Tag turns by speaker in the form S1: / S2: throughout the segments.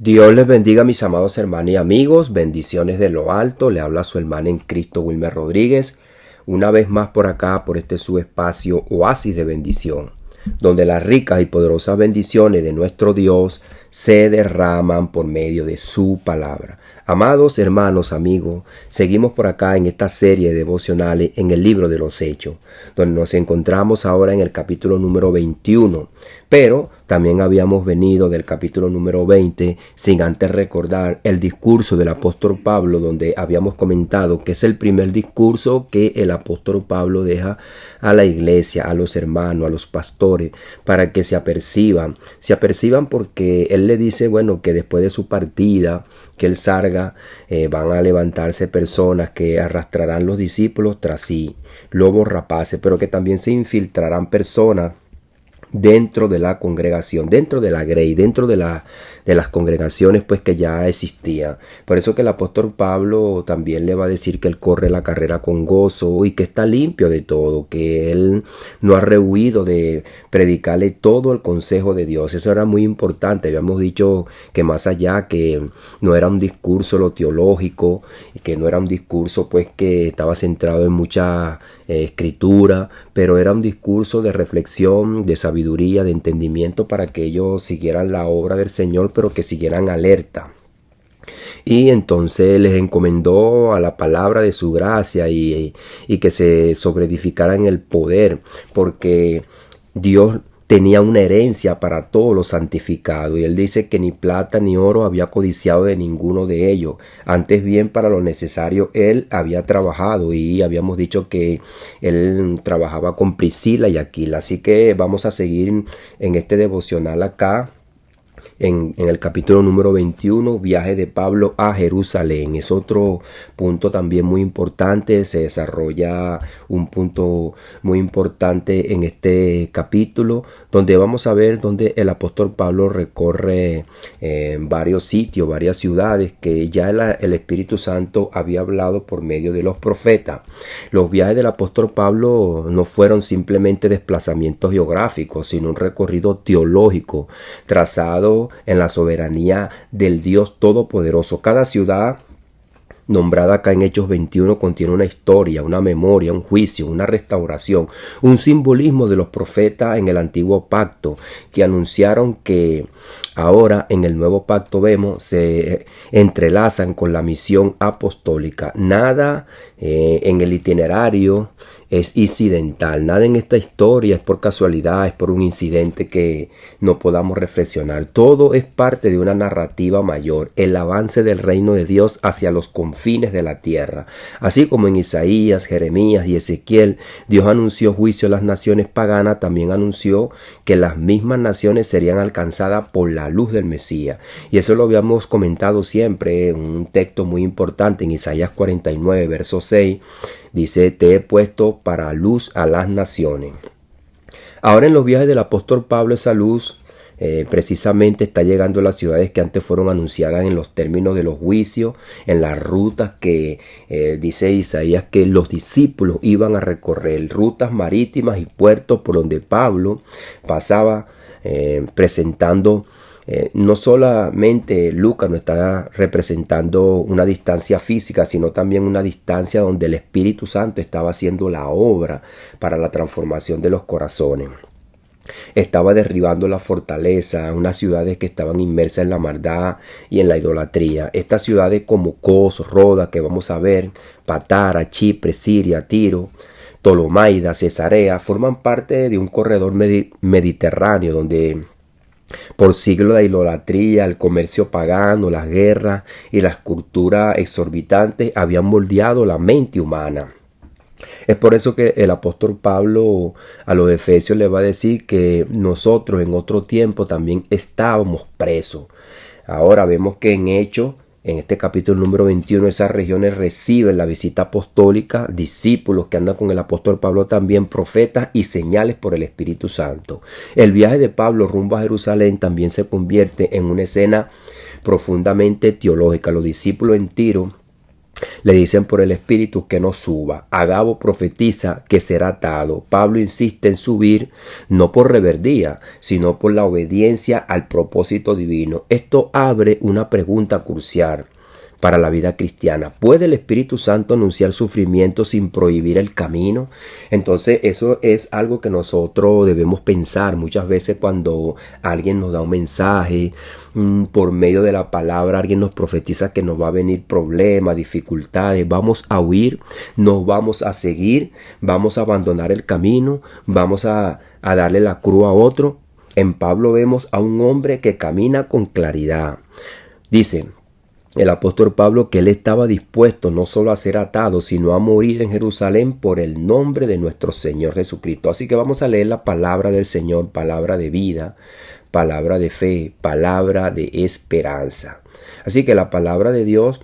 S1: Dios les bendiga, mis amados hermanos y amigos. Bendiciones de lo alto. Le habla su hermano en Cristo, Wilmer Rodríguez. Una vez más por acá, por este su espacio Oasis de Bendición, donde las ricas y poderosas bendiciones de nuestro Dios se derraman por medio de su palabra. Amados hermanos, amigos, seguimos por acá en esta serie de devocionales en el libro de los Hechos, donde nos encontramos ahora en el capítulo número 21. Pero también habíamos venido del capítulo número 20 sin antes recordar el discurso del apóstol Pablo, donde habíamos comentado que es el primer discurso que el apóstol Pablo deja a la iglesia, a los hermanos, a los pastores, para que se aperciban porque él le dice, bueno, que después de su partida, que él salga, van a levantarse personas que arrastrarán los discípulos tras sí, lobos rapaces, pero que también se infiltrarán personas dentro de la congregación, dentro de la grey, dentro de las congregaciones pues que ya existían. Por eso que el apóstol Pablo también le va a decir que él corre la carrera con gozo y que está limpio de todo, que él no ha rehuido de predicarle todo el consejo de Dios. Eso era muy importante. Habíamos dicho que más allá, que no era un discurso lo teológico, que no era un discurso pues que estaba centrado en mucha escritura, pero era un discurso de reflexión, de sabiduría, de entendimiento, para que ellos siguieran la obra del Señor, pero que siguieran alerta. Y entonces les encomendó a la palabra de su gracia y que se sobreedificaran en el poder, porque Dios tenía una herencia para todos los santificados, y él dice que ni plata ni oro había codiciado de ninguno de ellos, antes bien para lo necesario él había trabajado, y habíamos dicho que él trabajaba con Priscila y Aquila. Así que vamos a seguir en este devocional acá. En el capítulo número 21, viaje de Pablo a Jerusalén. Es otro punto también muy importante. Se desarrolla un punto muy importante en este capítulo, donde vamos a ver donde el apóstol Pablo recorre varios sitios, varias ciudades que ya el Espíritu Santo había hablado por medio de los profetas. Los viajes del apóstol Pablo no fueron simplemente desplazamientos geográficos, sino un recorrido teológico trazado en la soberanía del Dios Todopoderoso. Cada ciudad nombrada acá en Hechos 21 contiene una historia, una memoria, un juicio, una restauración, un simbolismo de los profetas en el antiguo pacto, que anunciaron que ahora en el nuevo pacto se entrelazan con la misión apostólica. Nada en el itinerario es incidental, nada en esta historia es por casualidad, es por un incidente que no podamos reflexionar. Todo es parte de una narrativa mayor, el avance del reino de Dios hacia los confines de la tierra. Así como en Isaías, Jeremías y Ezequiel, Dios anunció juicio a las naciones paganas, también anunció que las mismas naciones serían alcanzadas por la luz del Mesías. Y eso lo habíamos comentado siempre, un texto muy importante en Isaías 49, verso 6, dice: te he puesto para luz a las naciones. Ahora en los viajes del apóstol Pablo, esa luz precisamente está llegando a las ciudades que antes fueron anunciadas en los términos de los juicios, en las rutas que dice Isaías que los discípulos iban a recorrer, rutas marítimas y puertos por donde Pablo pasaba presentando. No solamente Lucas nos está representando una distancia física, sino también una distancia donde el Espíritu Santo estaba haciendo la obra para la transformación de los corazones. Estaba derribando la fortaleza, unas ciudades que estaban inmersas en la maldad y en la idolatría. Estas ciudades como Cos, Roda, que vamos a ver, Patara, Chipre, Siria, Tiro, Tolomaida, Cesarea, forman parte de un corredor mediterráneo donde por siglos de idolatría, el comercio pagano, las guerras y las culturas exorbitantes habían moldeado la mente humana. Es por eso que el apóstol Pablo a los Efesios le va a decir que nosotros en otro tiempo también estábamos presos. Ahora vemos que en Hechos, en este capítulo número 21, esas regiones reciben la visita apostólica, discípulos que andan con el apóstol Pablo también, profetas y señales por el Espíritu Santo. El viaje de Pablo rumbo a Jerusalén también se convierte en una escena profundamente teológica. Los discípulos en Tiro Le dicen por el Espíritu que no suba. Agabo profetiza que será atado. Pablo insiste en subir, no por reverdía, sino por la obediencia al propósito divino. Esto abre una pregunta crucial para la vida cristiana. ¿Puede el Espíritu Santo anunciar sufrimiento sin prohibir el camino? Entonces eso es algo que nosotros debemos pensar muchas veces cuando alguien nos da un mensaje, por medio de la palabra alguien nos profetiza que nos va a venir problemas, dificultades. ¿Vamos a huir? ¿Nos vamos a seguir? ¿Vamos a abandonar el camino? ¿Vamos a darle la cruz a otro? En Pablo vemos a un hombre que camina con claridad. Dice el apóstol Pablo que él estaba dispuesto no solo a ser atado, sino a morir en Jerusalén por el nombre de nuestro Señor Jesucristo. Así que vamos a leer la palabra del Señor, palabra de vida, palabra de fe, palabra de esperanza. Así que la palabra de Dios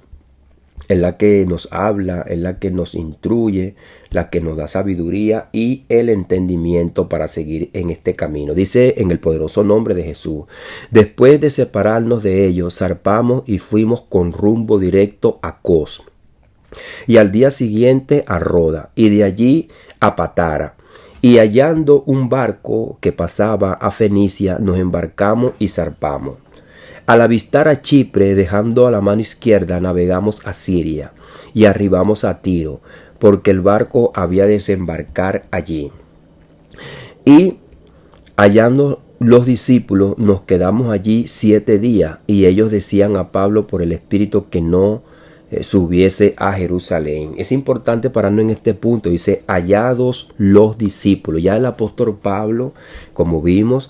S1: es la que nos habla, es la que nos instruye, la que nos da sabiduría y el entendimiento para seguir en este camino. Dice en el poderoso nombre de Jesús: después de separarnos de ellos, zarpamos y fuimos con rumbo directo a Cos, y al día siguiente a Roda, y de allí a Patara. Y hallando un barco que pasaba a Fenicia, nos embarcamos y zarpamos. Al avistar a Chipre, dejando a la mano izquierda, navegamos a Siria y arribamos a Tiro, porque el barco había de desembarcar allí. Y hallando los discípulos, nos quedamos allí 7 días, y ellos decían a Pablo por el Espíritu que no subiese a Jerusalén. Es importante pararnos en este punto. Dice hallados los discípulos. Ya el apóstol Pablo, como vimos,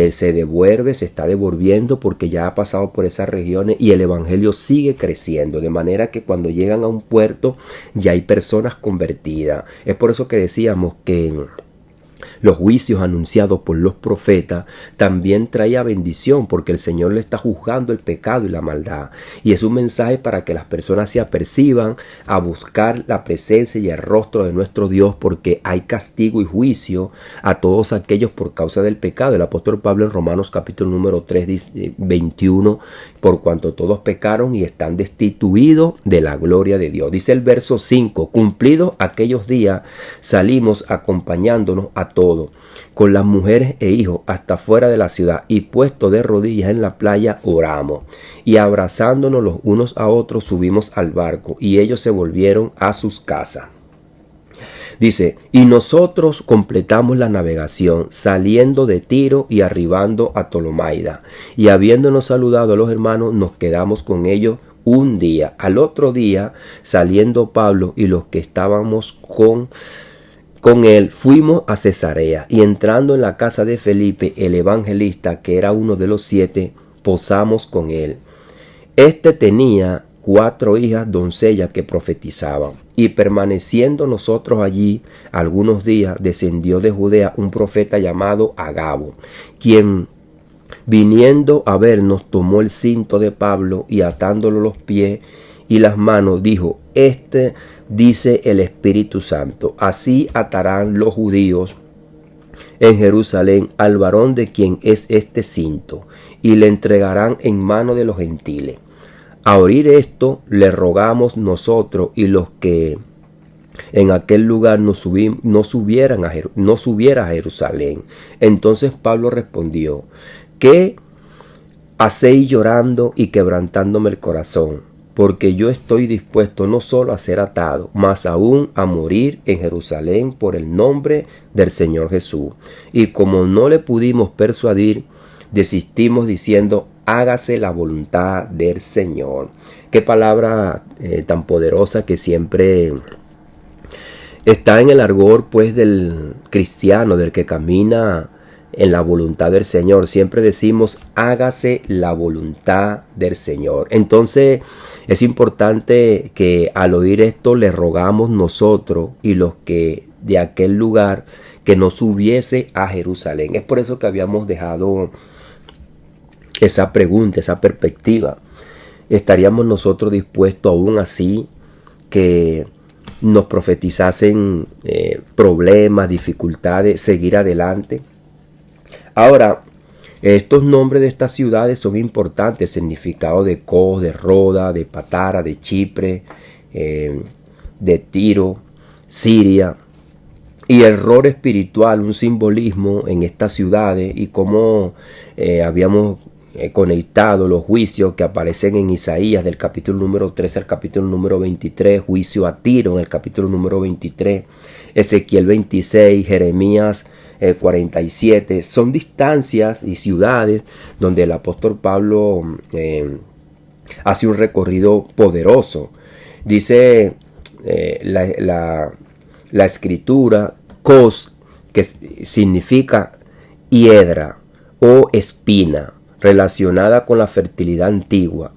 S1: se devuelve, se está devolviendo porque ya ha pasado por esas regiones y el evangelio sigue creciendo, de manera que cuando llegan a un puerto ya hay personas convertidas. Es por eso que decíamos que los juicios anunciados por los profetas también traía bendición, porque el Señor le está juzgando el pecado y la maldad. Y es un mensaje para que las personas se aperciban a buscar la presencia y el rostro de nuestro Dios, porque hay castigo y juicio a todos aquellos por causa del pecado. El apóstol Pablo en Romanos capítulo número 3, 21, por cuanto todos pecaron y están destituidos de la gloria de Dios. Dice el verso 5, cumplidos aquellos días, salimos acompañándonos a todos, con las mujeres e hijos, hasta fuera de la ciudad, y puesto de rodillas en la playa, oramos, y abrazándonos los unos a otros, subimos al barco, y ellos se volvieron a sus casas. Dice, y nosotros completamos la navegación, saliendo de Tiro y arribando a Tolomaida, y habiéndonos saludado a los hermanos, nos quedamos con ellos un día. Al otro día, saliendo Pablo y los que estábamos con él, fuimos a Cesarea, y entrando en la casa de Felipe el evangelista, que era uno de los 7, posamos con él. Este tenía 4 hijas doncellas que profetizaban, y permaneciendo nosotros allí algunos días, descendió de Judea un profeta llamado Agabo, quien viniendo a vernos tomó el cinto de Pablo y atándolo los pies y las manos, dijo: dice el Espíritu Santo, así atarán los judíos en Jerusalén al varón de quien es este cinto, y le entregarán en mano de los gentiles. A oír esto, le rogamos nosotros y los que en aquel lugar no subiera a Jerusalén. Entonces Pablo respondió: ¿qué hacéis llorando y quebrantándome el corazón? Porque yo estoy dispuesto no solo a ser atado, mas aún a morir en Jerusalén por el nombre del Señor Jesús. Y como no le pudimos persuadir, desistimos diciendo: hágase la voluntad del Señor. Qué palabra tan poderosa, que siempre está en el argor pues del cristiano, del que camina en la voluntad del Señor. Siempre decimos: hágase la voluntad del Señor. Entonces es importante que al oír esto le rogamos nosotros y los que de aquel lugar que no subiese a Jerusalén. Es por eso que habíamos dejado esa pregunta, esa perspectiva. ¿Estaríamos nosotros dispuestos aún así que nos profetizasen problemas, dificultades, seguir adelante? Ahora, estos nombres de estas ciudades son importantes. El significado de Cos, de Roda, de Patara, de Chipre, de Tiro, Siria, y el rol espiritual, un simbolismo en estas ciudades, y cómo habíamos conectado los juicios que aparecen en Isaías del capítulo número 13 al capítulo número 23, juicio a Tiro en el capítulo número 23, Ezequiel 26, Jeremías 47, son distancias y ciudades donde el apóstol Pablo hace un recorrido poderoso. Dice la escritura, cos, que significa hiedra o espina, relacionada con la fertilidad antigua.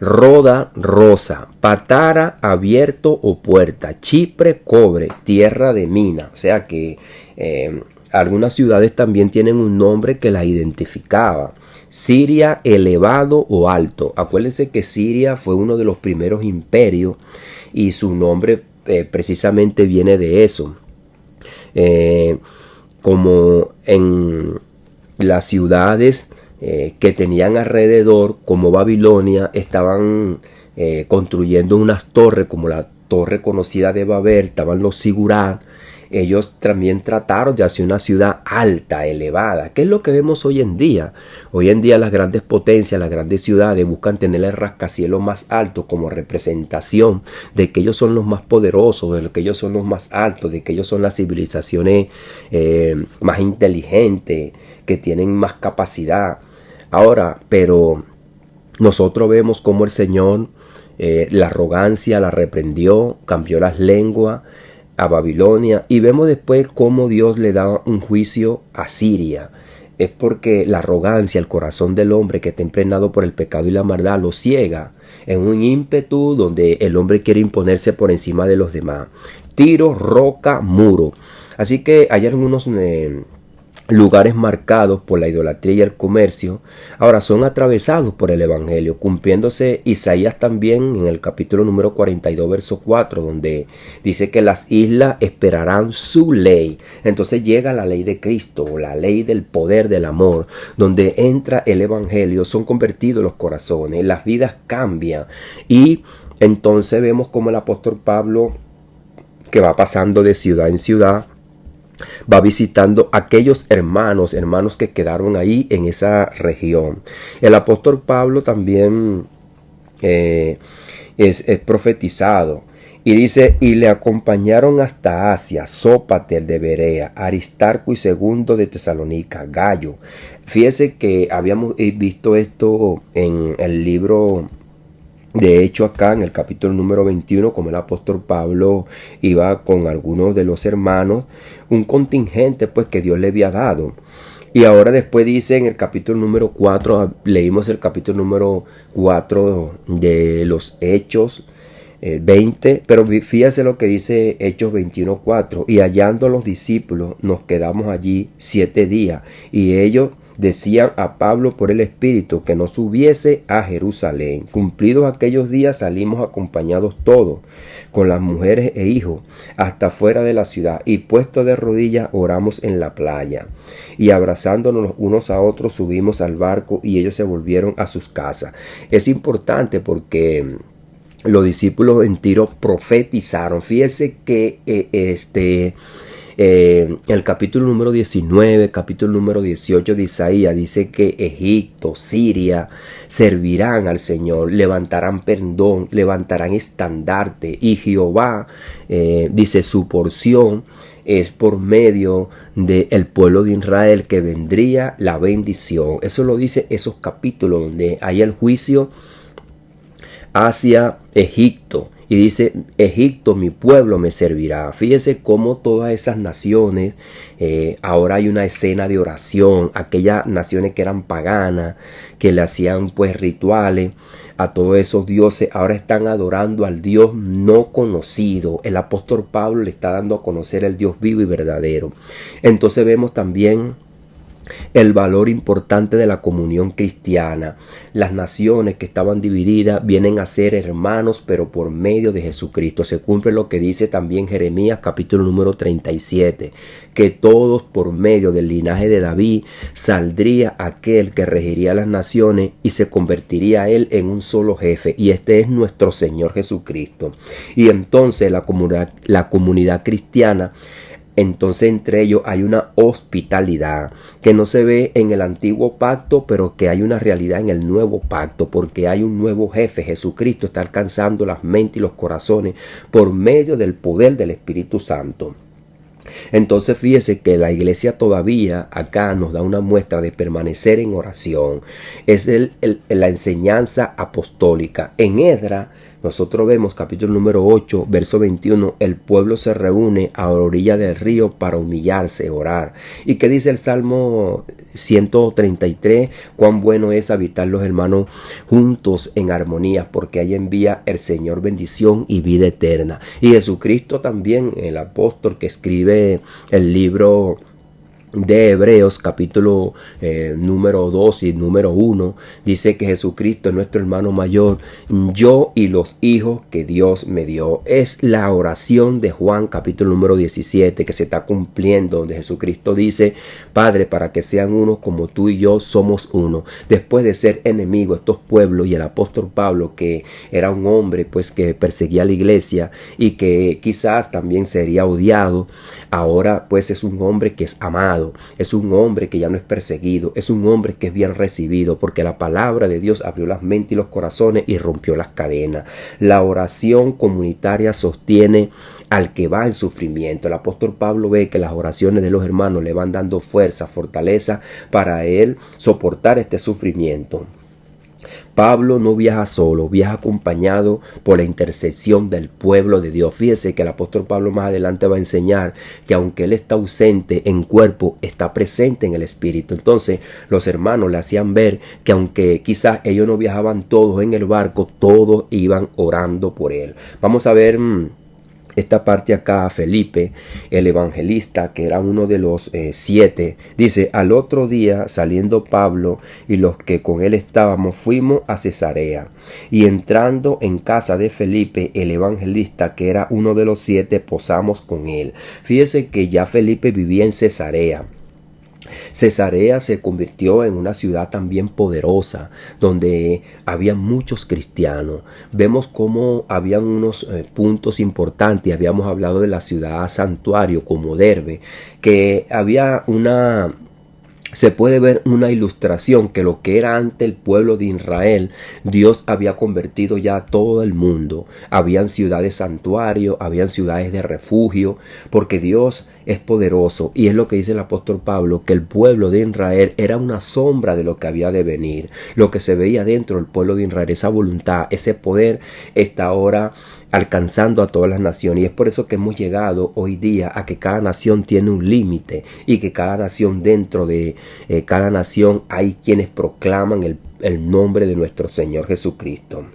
S1: Roda, rosa, patara, abierto o puerta, Chipre, cobre, tierra de mina. O sea que algunas ciudades también tienen un nombre que las identificaba. Siria, elevado o alto. Acuérdense que Siria fue uno de los primeros imperios y su nombre precisamente viene de eso. Como en las ciudades que tenían alrededor, como Babilonia, estaban construyendo unas torres, como la torre conocida de Babel, estaban los Sigurát. Ellos también trataron de hacer una ciudad alta, elevada. ¿Qué es lo que vemos hoy en día? Hoy en día las grandes potencias, las grandes ciudades buscan tener el rascacielos más alto como representación de que ellos son los más poderosos, de que ellos son los más altos, de que ellos son las civilizaciones más inteligentes, que tienen más capacidad. Ahora, pero nosotros vemos cómo el Señor la arrogancia la reprendió, cambió las lenguas a Babilonia, y vemos después cómo Dios le da un juicio a Siria. Es porque la arrogancia, el corazón del hombre que está impregnado por el pecado y la maldad lo ciega en un ímpetu donde el hombre quiere imponerse por encima de los demás. Tiro, roca, muro. Así que hay algunos lugares marcados por la idolatría y el comercio, ahora son atravesados por el evangelio, cumpliéndose Isaías también en el capítulo número 42 verso 4, donde dice que las islas esperarán su ley. Entonces llega la ley de Cristo, la ley del poder del amor, donde entra el evangelio, son convertidos los corazones, las vidas cambian, y entonces vemos como el apóstol Pablo, que va pasando de ciudad en ciudad, va visitando a aquellos hermanos que quedaron ahí en esa región. El apóstol Pablo también es profetizado. Y dice, y le acompañaron hasta Asia, Sópater de Berea, Aristarco y Segundo de Tesalónica, Gallo. Fíjese que habíamos visto esto en el libro de hecho, acá en el capítulo número 21, como el apóstol Pablo iba con algunos de los hermanos, un contingente pues que Dios le había dado. Y ahora después dice en el capítulo número 4, leímos el capítulo número 4 de los Hechos 20, pero fíjese lo que dice Hechos 21:4. Y hallando a los discípulos, nos quedamos allí 7 días, y ellos decían a Pablo por el Espíritu que no subiese a Jerusalén. Cumplidos aquellos días salimos acompañados todos, con las mujeres e hijos, hasta fuera de la ciudad, y puestos de rodillas oramos en la playa. Y abrazándonos unos a otros subimos al barco, y ellos se volvieron a sus casas. Es importante porque los discípulos en Tiro profetizaron. Fíjese que el capítulo número 19, capítulo número 18 de Isaías dice que Egipto, Siria servirán al Señor, levantarán pendón, levantarán estandarte, y Jehová dice su porción es por medio del pueblo de Israel, que vendría la bendición. Eso lo dice esos capítulos donde hay el juicio hacia Egipto. Y dice, Egipto, mi pueblo me servirá. Fíjese cómo todas esas naciones, ahora hay una escena de oración. Aquellas naciones que eran paganas, que le hacían pues rituales a todos esos dioses, ahora están adorando al Dios no conocido. El apóstol Pablo le está dando a conocer el Dios vivo y verdadero. Entonces vemos también el valor importante de la comunión cristiana. Las naciones que estaban divididas vienen a ser hermanos, pero por medio de Jesucristo. Se cumple lo que dice también Jeremías capítulo número 37, que todos por medio del linaje de David saldría aquel que regiría las naciones y se convertiría él en un solo jefe, y este es nuestro Señor Jesucristo. Y entonces la comunidad cristiana, entonces entre ellos hay una hospitalidad que no se ve en el antiguo pacto, pero que hay una realidad en el nuevo pacto, porque hay un nuevo jefe. Jesucristo está alcanzando las mentes y los corazones por medio del poder del Espíritu Santo. Entonces fíjese que la iglesia todavía acá nos da una muestra de permanecer en oración. Es la enseñanza apostólica. En Esdras nosotros vemos capítulo número 8, verso 21, el pueblo se reúne a la orilla del río para humillarse, orar. ¿Y qué dice el Salmo 133? Cuán bueno es habitar los hermanos juntos en armonía, porque ahí envía el Señor bendición y vida eterna. Y Jesucristo también, el apóstol que escribe el libro de Hebreos capítulo número 2 y número 1, dice que Jesucristo es nuestro hermano mayor, yo y los hijos que Dios me dio. Es la oración de Juan capítulo número 17 que se está cumpliendo, donde Jesucristo dice: Padre, para que sean uno como tú y yo somos uno. Después de ser enemigo estos pueblos, y el apóstol Pablo, que era un hombre pues que perseguía a la iglesia y que quizás también sería odiado, ahora pues es un hombre que es amado. Es un hombre que ya no es perseguido, es un hombre que es bien recibido, porque la palabra de Dios abrió las mentes y los corazones y rompió las cadenas. La oración comunitaria sostiene al que va en sufrimiento. El apóstol Pablo ve que las oraciones de los hermanos le van dando fuerza, fortaleza para él soportar este sufrimiento. Pablo no viaja solo, viaja acompañado por la intercesión del pueblo de Dios. Fíjese que el apóstol Pablo más adelante va a enseñar que aunque él está ausente en cuerpo, está presente en el espíritu. Entonces los hermanos le hacían ver que aunque quizás ellos no viajaban todos en el barco, todos iban orando por él. Vamos a ver esta parte acá. Felipe, el evangelista, que era uno de los 7, dice: al otro día, saliendo Pablo y los que con él estábamos, fuimos a Cesarea, y entrando en casa de Felipe, el evangelista, que era uno de los 7, posamos con él. Fíjese que ya Felipe vivía en Cesarea. Cesarea se convirtió en una ciudad también poderosa, donde había muchos cristianos. Vemos cómo habían unos puntos importantes. Habíamos hablado de la ciudad santuario como Derbe, que había se puede ver una ilustración que lo que era antes el pueblo de Israel, Dios había convertido ya a todo el mundo. Habían ciudades santuario, habían ciudades de refugio, porque Dios es poderoso. Y es lo que dice el apóstol Pablo, que el pueblo de Israel era una sombra de lo que había de venir. Lo que se veía dentro del pueblo de Israel, esa voluntad, ese poder, está ahora alcanzando a todas las naciones. Y es por eso que hemos llegado hoy día a que cada nación tiene un límite, y que cada nación, dentro de cada nación, hay quienes proclaman el nombre de nuestro Señor Jesucristo.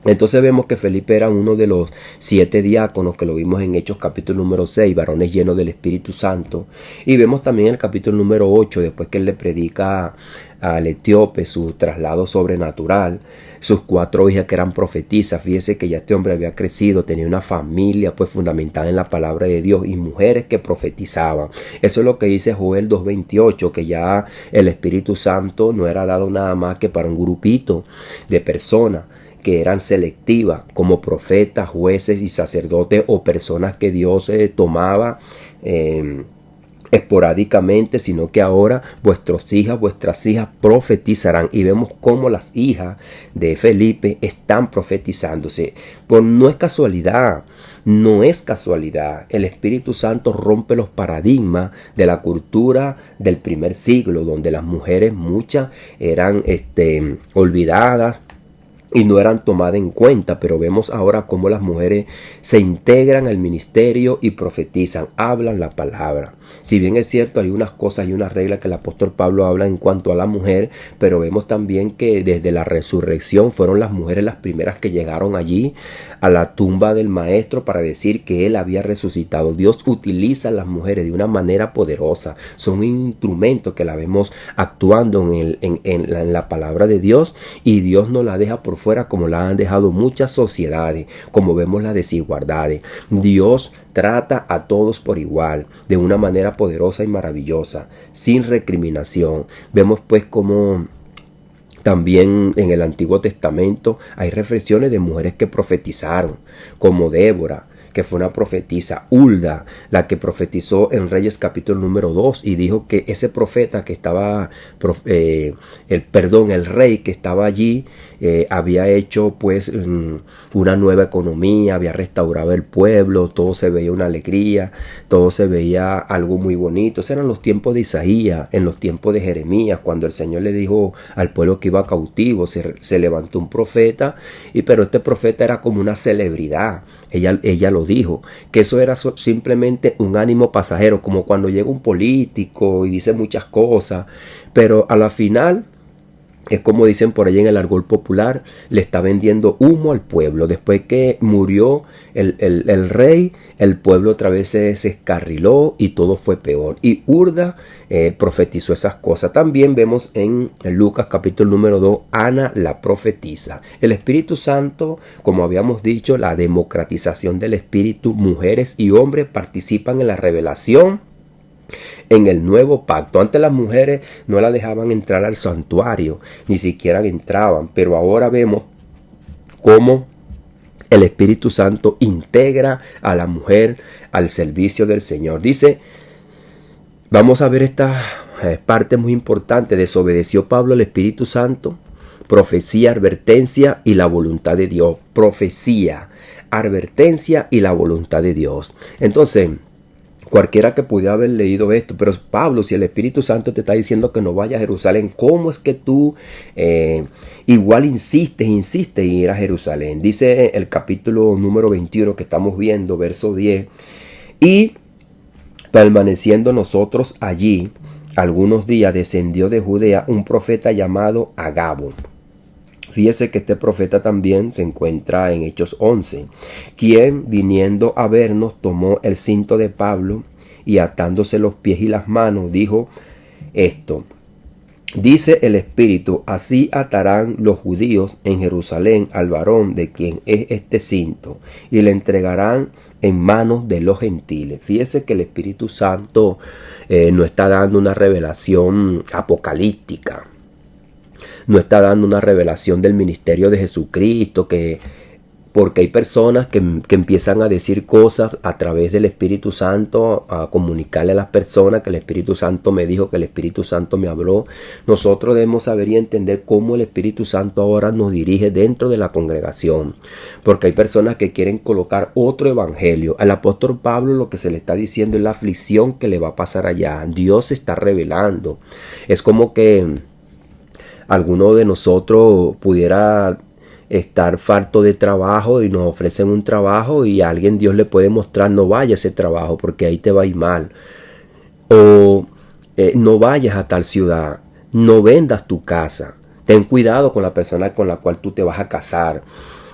S1: Entonces vemos que Felipe era uno de los 7 diáconos, que lo vimos en Hechos capítulo número 6, varones llenos del Espíritu Santo. Y vemos también el capítulo número 8, después que él le predica al etíope su traslado sobrenatural, sus 4 hijas que eran profetisas. Fíjese que ya este hombre había crecido, tenía una familia pues fundamentada en la palabra de Dios, y mujeres que profetizaban. Eso es lo que dice Joel 2:28, que ya el Espíritu Santo no era dado nada más que para un grupito de personas que eran selectivas, como profetas, jueces y sacerdotes, o personas que Dios tomaba esporádicamente, sino que ahora vuestras hijas profetizarán. Y vemos cómo las hijas de Felipe están profetizándose. Pues no es casualidad. No es casualidad. El Espíritu Santo rompe los paradigmas de la cultura del primer siglo, donde las mujeres muchas eran olvidadas, y no eran tomadas en cuenta, pero vemos ahora cómo las mujeres se integran al ministerio y profetizan, hablan la palabra. Si bien es cierto, hay unas cosas y unas reglas que el apóstol Pablo habla en cuanto a la mujer, pero vemos también que desde la resurrección fueron las mujeres las primeras que llegaron allí a la tumba del maestro para decir que él había resucitado. Dios utiliza a las mujeres de una manera poderosa, son un instrumento que la vemos actuando en la palabra de Dios, y Dios no la deja por fuera como la han dejado muchas sociedades, como vemos las desigualdades. Dios trata a todos por igual, de una manera poderosa y maravillosa, sin recriminación. Vemos pues como también en el Antiguo Testamento hay reflexiones de mujeres que profetizaron, como Débora, que fue una profetisa, Hulda, la que profetizó en Reyes capítulo número 2 y dijo que ese profeta que estaba, el rey que estaba allí, había hecho pues una nueva economía, había restaurado el pueblo, todo se veía una alegría, todo se veía algo muy bonito. Esos eran los tiempos de Isaías, en los tiempos de Jeremías, cuando el Señor le dijo al pueblo que iba cautivo, se levantó un profeta, pero este profeta era como una celebridad. Ella lo dijo, que eso era simplemente un ánimo pasajero, como cuando llega un político y dice muchas cosas, pero a la final es como dicen por ahí en el argot popular, le está vendiendo humo al pueblo. Después que murió el rey, el pueblo otra vez se descarriló y todo fue peor. Y Hulda profetizó esas cosas. También vemos en Lucas capítulo número 2, Ana la profetiza. El Espíritu Santo, como habíamos dicho, la democratización del Espíritu, mujeres y hombres participan en la revelación en el nuevo pacto. Antes las mujeres no la dejaban entrar al santuario, ni siquiera entraban, pero ahora vemos cómo el Espíritu Santo integra a la mujer al servicio del Señor. Dice, vamos a ver esta parte muy importante: desobedeció Pablo al Espíritu Santo, profecía, advertencia y la voluntad de Dios. Profecía, advertencia y la voluntad de Dios. Entonces, cualquiera que pudiera haber leído esto, pero Pablo, si el Espíritu Santo te está diciendo que no vayas a Jerusalén, ¿cómo es que tú igual insistes en ir a Jerusalén? Dice el capítulo número 21 que estamos viendo, verso 10, y permaneciendo nosotros allí algunos días, descendió de Judea un profeta llamado Agabo. Fíjese que este profeta también se encuentra en Hechos 11, quien viniendo a vernos tomó el cinto de Pablo y atándose los pies y las manos dijo esto: dice el Espíritu, así atarán los judíos en Jerusalén al varón de quien es este cinto y le entregarán en manos de los gentiles. Fíjese que el Espíritu Santo no está dando una revelación apocalíptica. No está dando una revelación del ministerio de Jesucristo, porque hay personas que empiezan a decir cosas a través del Espíritu Santo, a comunicarle a las personas que el Espíritu Santo me dijo, que el Espíritu Santo me habló. Nosotros debemos saber y entender cómo el Espíritu Santo ahora nos dirige dentro de la congregación, porque hay personas que quieren colocar otro evangelio. Al apóstol Pablo lo que se le está diciendo es la aflicción que le va a pasar allá. Dios se está revelando. Es como que alguno de nosotros pudiera estar falto de trabajo y nos ofrecen un trabajo y a alguien Dios le puede mostrar: no vayas a ese trabajo porque ahí te va a ir mal, o no vayas a tal ciudad, no vendas tu casa, ten cuidado con la persona con la cual tú te vas a casar.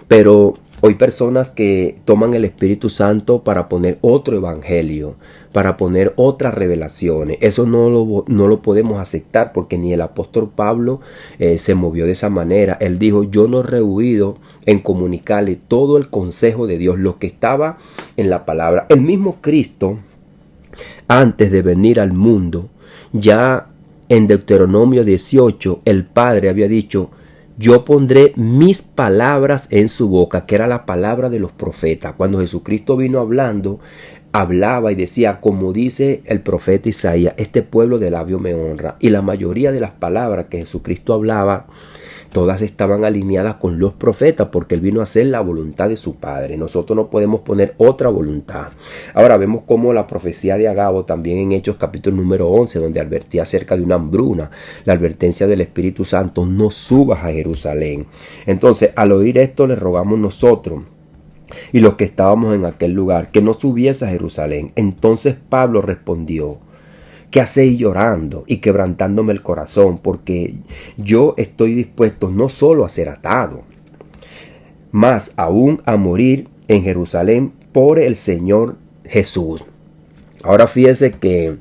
S1: Pero hay personas que toman el Espíritu Santo para poner otro evangelio, para poner otras revelaciones. Eso no lo podemos aceptar, porque ni el apóstol Pablo se movió de esa manera. Él dijo: yo no he rehuido en comunicarle todo el consejo de Dios, lo que estaba en la palabra. El mismo Cristo, antes de venir al mundo, ya en Deuteronomio 18, el Padre había dicho: yo pondré mis palabras en su boca, que era la palabra de los profetas. Cuando Jesucristo vino hablando, hablaba y decía, como dice el profeta Isaías: este pueblo de labio me honra. Y la mayoría de las palabras que Jesucristo hablaba todas estaban alineadas con los profetas porque él vino a hacer la voluntad de su Padre. Nosotros no podemos poner otra voluntad. Ahora vemos cómo la profecía de Agabo también en Hechos capítulo número 11, donde advertía acerca de una hambruna, la advertencia del Espíritu Santo: no subas a Jerusalén. Entonces, al oír esto, le rogamos nosotros y los que estábamos en aquel lugar que no subiese a Jerusalén. Entonces Pablo respondió: ¿qué hacéis llorando y quebrantándome el corazón? Porque yo estoy dispuesto no solo a ser atado, mas aún a morir en Jerusalén por el Señor Jesús. Ahora fíjese que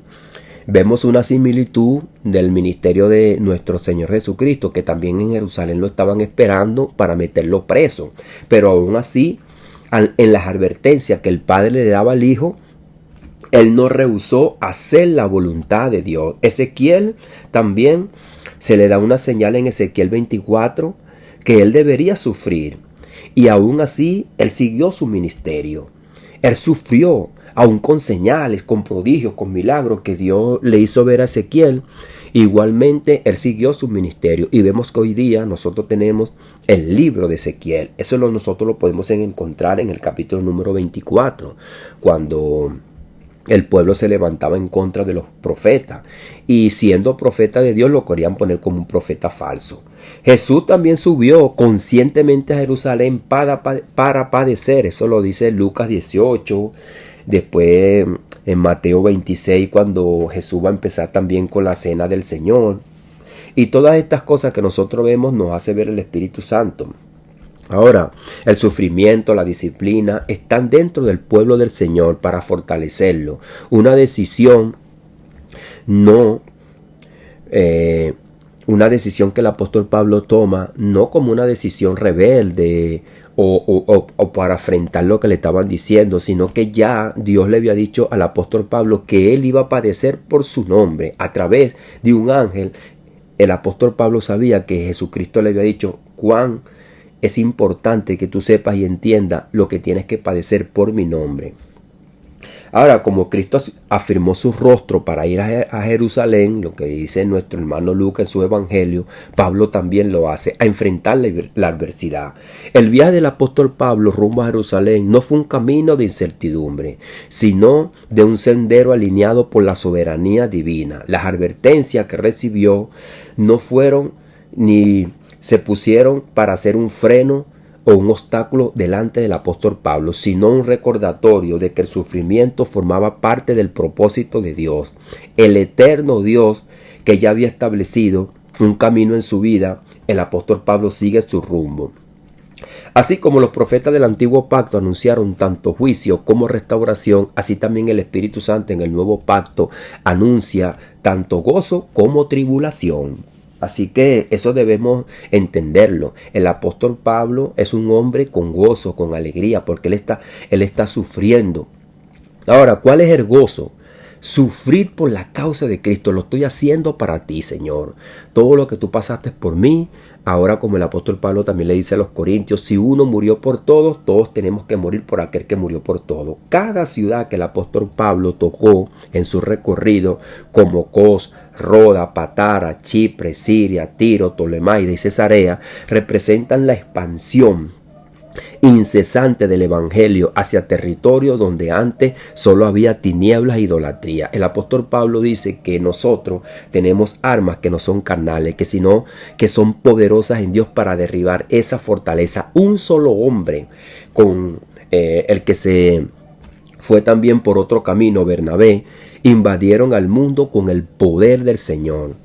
S1: vemos una similitud del ministerio de nuestro Señor Jesucristo, que también en Jerusalén lo estaban esperando para meterlo preso, pero aún así, en las advertencias que el Padre le daba al Hijo, él no rehusó hacer la voluntad de Dios. Ezequiel también se le da una señal en Ezequiel 24 que él debería sufrir, y aún así él siguió su ministerio. Él sufrió, aún con señales, con prodigios, con milagros que Dios le hizo ver a Ezequiel. Igualmente él siguió su ministerio, y vemos que hoy día nosotros tenemos el libro de Ezequiel. Eso nosotros lo podemos encontrar en el capítulo número 24, cuando el pueblo se levantaba en contra de los profetas, y siendo profeta de Dios lo querían poner como un profeta falso. Jesús también subió conscientemente a Jerusalén para padecer. Eso lo dice Lucas 18. Después en Mateo 26, cuando Jesús va a empezar también con la cena del Señor. Y todas estas cosas que nosotros vemos nos hace ver el Espíritu Santo. Ahora, el sufrimiento, la disciplina están dentro del pueblo del Señor para fortalecerlo. Una decisión una decisión que el apóstol Pablo toma, no como una decisión rebelde o para afrentar lo que le estaban diciendo, sino que ya Dios le había dicho al apóstol Pablo que él iba a padecer por su nombre a través de un ángel. El apóstol Pablo sabía que Jesucristo le había dicho: cuán es importante que tú sepas y entiendas lo que tienes que padecer por mi nombre. Ahora, como Cristo afirmó su rostro para ir a Jerusalén, lo que dice nuestro hermano Lucas en su evangelio, Pablo también lo hace, a enfrentar la adversidad. El viaje del apóstol Pablo rumbo a Jerusalén no fue un camino de incertidumbre, sino de un sendero alineado por la soberanía divina. Las advertencias que recibió no fueron ni se pusieron para hacer un freno o un obstáculo delante del apóstol Pablo, sino un recordatorio de que el sufrimiento formaba parte del propósito de Dios. El eterno Dios que ya había establecido un camino en su vida, el apóstol Pablo sigue su rumbo. Así como los profetas del antiguo pacto anunciaron tanto juicio como restauración, así también el Espíritu Santo en el nuevo pacto anuncia tanto gozo como tribulación. Así que eso debemos entenderlo. El apóstol Pablo es un hombre con gozo, con alegría, porque él está sufriendo. Ahora, ¿cuál es el gozo? Sufrir por la causa de Cristo. Lo estoy haciendo para ti, Señor. Todo lo que tú pasaste por mí. Ahora, como el apóstol Pablo también le dice a los corintios, si uno murió por todos, todos tenemos que morir por aquel que murió por todos. Cada ciudad que el apóstol Pablo tocó en su recorrido, como Cos, Roda, Patara, Chipre, Siria, Tiro, Ptolemaida y Cesarea, representan la expansión incesante del evangelio hacia territorio donde antes solo había tinieblas e idolatría. El apóstol Pablo dice que nosotros tenemos armas que no son carnales, sino que son poderosas en Dios para derribar esa fortaleza. Un solo hombre, con el que se fue también por otro camino, Bernabé, invadieron al mundo con el poder del Señor.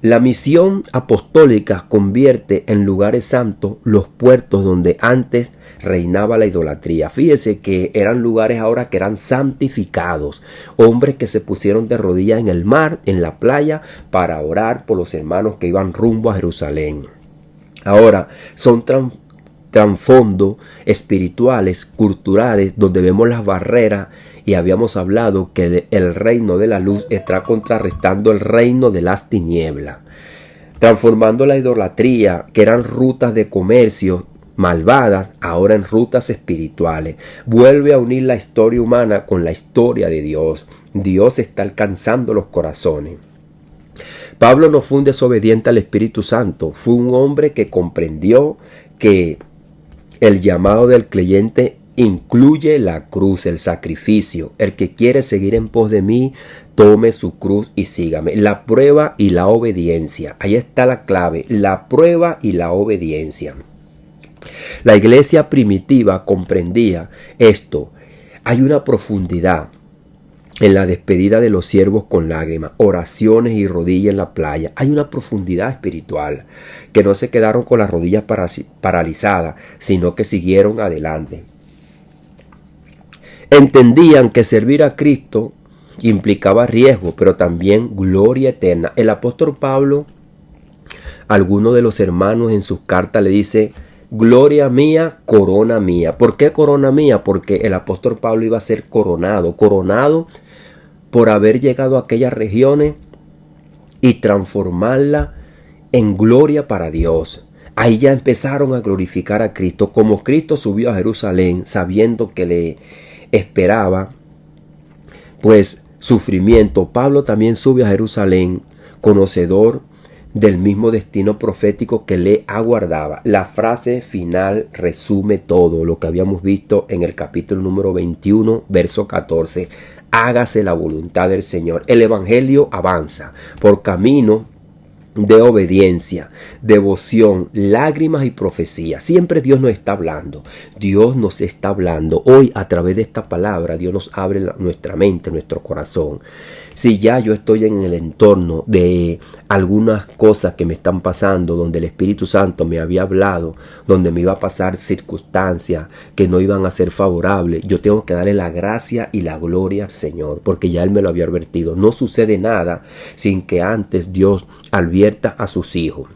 S1: La misión apostólica convierte en lugares santos los puertos donde antes reinaba la idolatría. Fíjese que eran lugares ahora que eran santificados. Hombres que se pusieron de rodillas en el mar, en la playa, para orar por los hermanos que iban rumbo a Jerusalén. Ahora son trasfondos espirituales, culturales, donde vemos las barreras. Y habíamos hablado que el reino de la luz está contrarrestando el reino de las tinieblas, transformando la idolatría, que eran rutas de comercio malvadas, ahora en rutas espirituales. Vuelve a unir la historia humana con la historia de Dios. Dios está alcanzando los corazones. Pablo no fue un desobediente al Espíritu Santo, fue un hombre que comprendió que el llamado del creyente incluye la cruz, el sacrificio. El que quiere seguir en pos de mí, tome su cruz y sígame. La prueba y la obediencia. Ahí está la clave, la prueba y la obediencia. La iglesia primitiva comprendía esto. Hay una profundidad en la despedida de los siervos con lágrimas, oraciones y rodillas en la playa. Hay una profundidad espiritual, que no se quedaron con las rodillas paralizadas, sino que siguieron adelante. Entendían que servir a Cristo implicaba riesgo, pero también gloria eterna. El apóstol Pablo, a alguno de los hermanos en sus cartas le dice: gloria mía, corona mía. ¿Por qué corona mía? Porque el apóstol Pablo iba a ser coronado por haber llegado a aquellas regiones y transformarla en gloria para Dios. Ahí ya empezaron a glorificar a Cristo. Como Cristo subió a Jerusalén sabiendo que le esperaba pues sufrimiento, Pablo también sube a Jerusalén conocedor del mismo destino profético que le aguardaba. La frase final resume todo lo que habíamos visto en el capítulo número 21, verso 14. Hágase la voluntad del Señor. El evangelio avanza por camino de obediencia, devoción, lágrimas y profecía. Siempre Dios nos está hablando. Dios nos está hablando. Hoy, a través de esta palabra, Dios nos abre nuestra mente, nuestro corazón. Si ya yo estoy en el entorno de algunas cosas que me están pasando, donde el Espíritu Santo me había hablado, donde me iba a pasar circunstancias que no iban a ser favorables, yo tengo que darle la gracia y la gloria al Señor, porque ya Él me lo había advertido. No sucede nada sin que antes Dios advierta a sus hijos.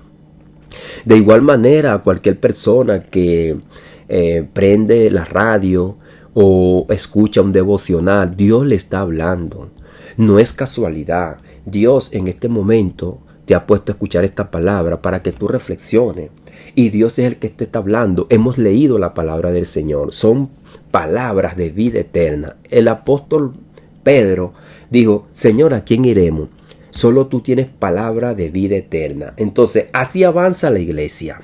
S1: De igual manera, a cualquier persona que prende la radio o escucha un devocional, Dios le está hablando. No es casualidad. Dios en este momento te ha puesto a escuchar esta palabra para que tú reflexiones. Y Dios es el que te está hablando. Hemos leído la palabra del Señor. Son palabras de vida eterna. El apóstol Pedro dijo: Señor, ¿a quién iremos? Solo tú tienes palabra de vida eterna. Entonces, así avanza la iglesia.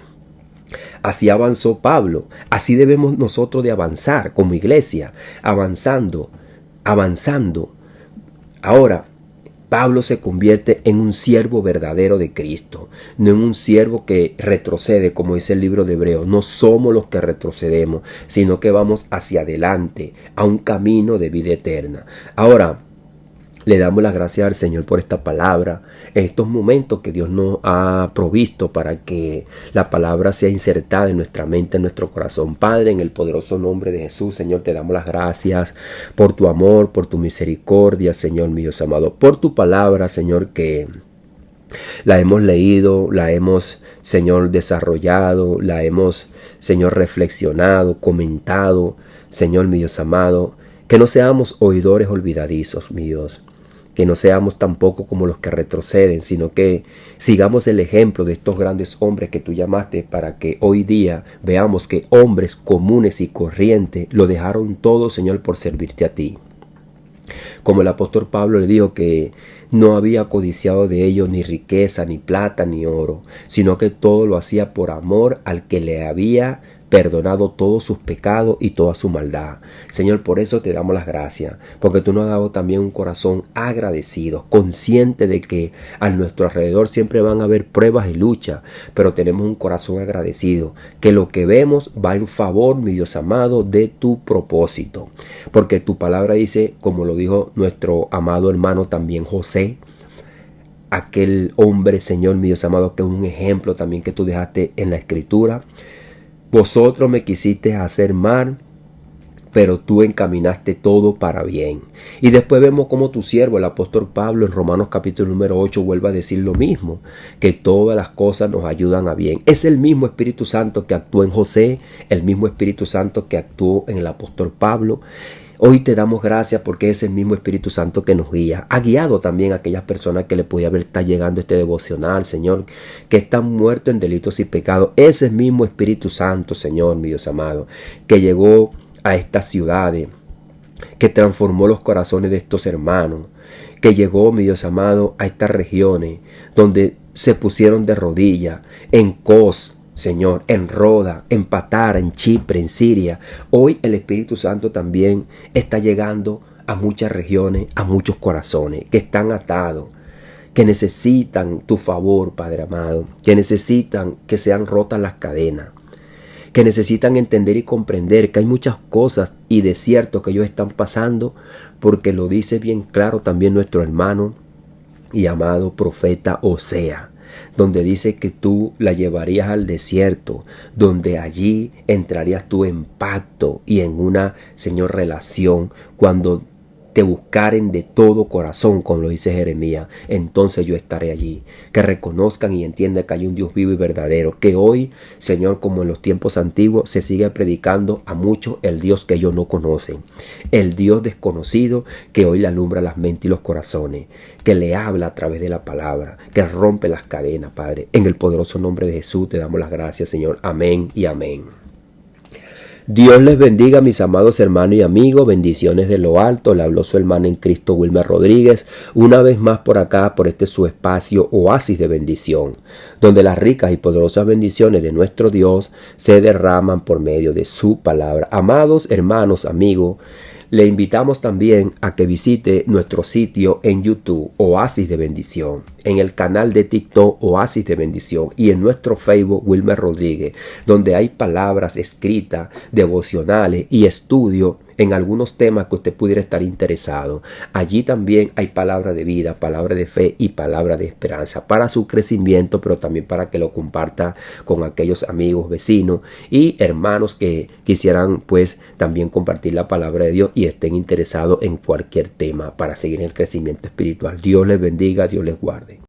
S1: Así avanzó Pablo. Así debemos nosotros de avanzar como iglesia. Avanzando. Ahora, Pablo se convierte en un siervo verdadero de Cristo, no en un siervo que retrocede, como dice el libro de Hebreos. No somos los que retrocedemos, sino que vamos hacia adelante, a un camino de vida eterna. Ahora, le damos las gracias al Señor por esta palabra, en estos momentos que Dios nos ha provisto para que la palabra sea insertada en nuestra mente, en nuestro corazón. Padre, en el poderoso nombre de Jesús, Señor, te damos las gracias por tu amor, por tu misericordia, Señor mío amado, por tu palabra, Señor, que la hemos leído, la hemos, Señor, desarrollado, la hemos, Señor, reflexionado, comentado, Señor mío amado. Que no seamos oidores olvidadizos, mi Dios. Que no seamos tampoco como los que retroceden, sino que sigamos el ejemplo de estos grandes hombres que tú llamaste, para que hoy día veamos que hombres comunes y corrientes lo dejaron todo, Señor, por servirte a ti. Como el apóstol Pablo le dijo que no había codiciado de ellos ni riqueza, ni plata, ni oro, sino que todo lo hacía por amor al que le había perdonado todos sus pecados y toda su maldad. Señor, por eso te damos las gracias, porque tú nos has dado también un corazón agradecido, consciente de que a nuestro alrededor siempre van a haber pruebas y luchas, pero tenemos un corazón agradecido, que lo que vemos va en favor, mi Dios amado, de tu propósito, porque tu palabra dice, como lo dijo nuestro amado hermano también José, aquel hombre, Señor, mi Dios amado, que es un ejemplo también que tú dejaste en la Escritura. Vosotros me quisiste hacer mal, pero tú encaminaste todo para bien. Y después vemos como tu siervo, el apóstol Pablo, en Romanos capítulo número 8, vuelve a decir lo mismo, que todas las cosas nos ayudan a bien. Es el mismo Espíritu Santo que actuó en José, el mismo Espíritu Santo que actuó en el apóstol Pablo. Hoy te damos gracias porque es el mismo Espíritu Santo que nos guía. Ha guiado también a aquellas personas que le podía haber estado llegando este devocional, Señor, que están muertos en delitos y pecados. Ese mismo Espíritu Santo, Señor, mi Dios amado, que llegó a estas ciudades, que transformó los corazones de estos hermanos, que llegó, mi Dios amado, a estas regiones donde se pusieron de rodillas en Kos, Señor, en Roda, en Patara, en Chipre, en Siria. Hoy el Espíritu Santo también está llegando a muchas regiones, a muchos corazones que están atados, que necesitan tu favor, Padre amado, que necesitan que sean rotas las cadenas, que necesitan entender y comprender que hay muchas cosas y desiertos que ellos están pasando, porque lo dice bien claro también nuestro hermano y amado profeta Osea, donde dice que tú la llevarías al desierto, donde allí entrarías tú en pacto y en una, Señor, relación. Cuando te buscaren de todo corazón, como lo dice Jeremías, entonces yo estaré allí. Que reconozcan y entiendan que hay un Dios vivo y verdadero, que hoy, Señor, como en los tiempos antiguos, se sigue predicando a muchos el Dios que ellos no conocen, el Dios desconocido que hoy le alumbra las mentes y los corazones, que le habla a través de la palabra, que rompe las cadenas, Padre. En el poderoso nombre de Jesús te damos las gracias, Señor. Amén y amén. Dios les bendiga, mis amados hermanos y amigos. Bendiciones de lo alto. Le habló su hermana en Cristo, Wilmer Rodríguez, una vez más por acá, por este su espacio Oasis de Bendición, donde las ricas y poderosas bendiciones de nuestro Dios se derraman por medio de su palabra. Amados hermanos, amigos, le invitamos también a que visite nuestro sitio en YouTube, Oasis de Bendición, en el canal de TikTok, Oasis de Bendición, y en nuestro Facebook, Wilmer Rodríguez, donde hay palabras escritas, devocionales y estudios en algunos temas que usted pudiera estar interesado. Allí también hay palabra de vida, palabra de fe y palabra de esperanza para su crecimiento, pero también para que lo comparta con aquellos amigos, vecinos y hermanos que quisieran pues también compartir la palabra de Dios y estén interesados en cualquier tema para seguir en el crecimiento espiritual. Dios les bendiga, Dios les guarde.